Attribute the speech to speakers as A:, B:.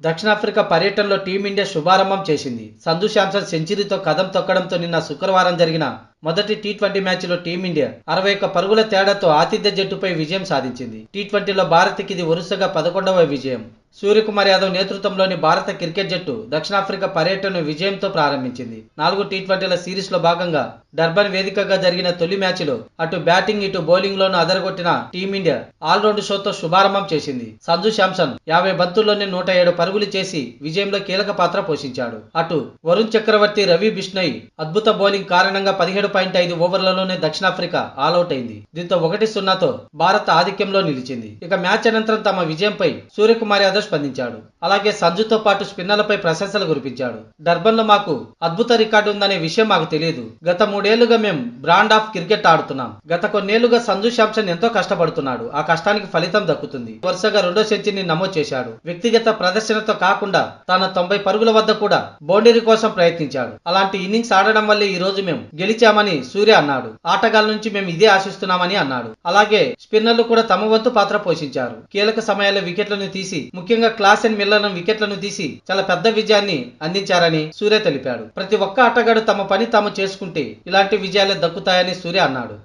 A: దక్షిణాఫ్రికా పర్యటనలో టీమిండియా శుభారంభం చేసింది. సంజు శాంసన్ సెంచరీతో కదం తొక్కడంతో నిన్న శుక్రవారం జరిగిన మొదటి టీ20 మ్యాచ్లో టీమిండియా 61 పరుగుల తేడాతో ఆతిథ్య జట్టుపై విజయం సాధించింది. టీ20లో భారత్కి ఇది వరుసగా 11వ విజయం. సూర్యకుమార్ యాదవ్ నేతృత్వంలోని భారత క్రికెట్ జట్టు దక్షిణాఫ్రికా పర్యటనను విజయంతో ప్రారంభించింది. 4 టీ20ల సిరీస్లో భాగంగా డర్బన్ వేదికగా జరిగిన తొలి మ్యాచ్లో అటు బ్యాటింగ్ ఇటు బౌలింగ్లోనూ అదరగొట్టిన టీమిండియా ఆల్రౌండ్ షోతో శుభారంభం చేసింది. సంజు శాంసన్ 50 బంతుల్లోనే 107 పరుగులు చేసి విజయంలో కీలక పాత్ర పోషించాడు. అటు వరుణ్ చక్రవర్తి, రవి బిష్ణోయ్ అద్భుత బౌలింగ్ కారణంగా 17.5 ఓవర్లలోనే దక్షిణాఫ్రికా ఆలౌట్ అయింది. దీంతో 1-0తో భారత్ ఆధిక్యంలో నిలిచింది. ఇక మ్యాచ్ అనంతరం తమ విజయంపై సూర్యకుమార్ యాదవ్ స్పందించాడు. అలాగే సంజుతో పాటు స్పిన్నర్లపై ప్రశంసలు కురిపించాడు. డర్బన్లో మాకు అద్భుత రికార్డు ఉందనే విషయం మాకు తెలియదు. గత 3 ఏళ్లుగా మేం బ్రాండ్ ఆఫ్ క్రికెట్ ఆడుతున్నాం. గత కొన్నేళ్లుగా సంజు శాంసన్ ఎంతో కష్టపడుతున్నాడు. ఆ కష్టానికి ఫలితం దక్కుతుంది. వరుసగా 2వ సెంచరీని నమోదు చేశాడు. వ్యక్తిగత ప్రదర్శనతో కాకుండా తన 90 పరుగుల వద్ద కూడా బౌండరీ కోసం ప్రయత్నించాడు. అలాంటి ఇన్నింగ్స్ ఆడడం వల్లే ఈ రోజు మేము గెలిచామని సూర్య అన్నాడు. ఆటగాళ్ల నుంచి మేము ఇదే ఆశిస్తున్నామని అన్నాడు. అలాగే స్పిన్నర్లు కూడా తమ వంతు పాత్ర పోషించారు. కీలక సమయాల్లో వికెట్లను తీసి, ముఖ్యంగా క్లాసెన్ మిల్లర్ వికెట్లను తీసి చాలా పెద్ద విజయాన్ని అందించారని సూర్య తెలిపాడు. ప్రతి ఒక్క ఆటగాడు తమ పని తాము చేసుకుంటే ఇలాంటి విజయాలే దక్కుతాయని సూర్య అన్నాడు.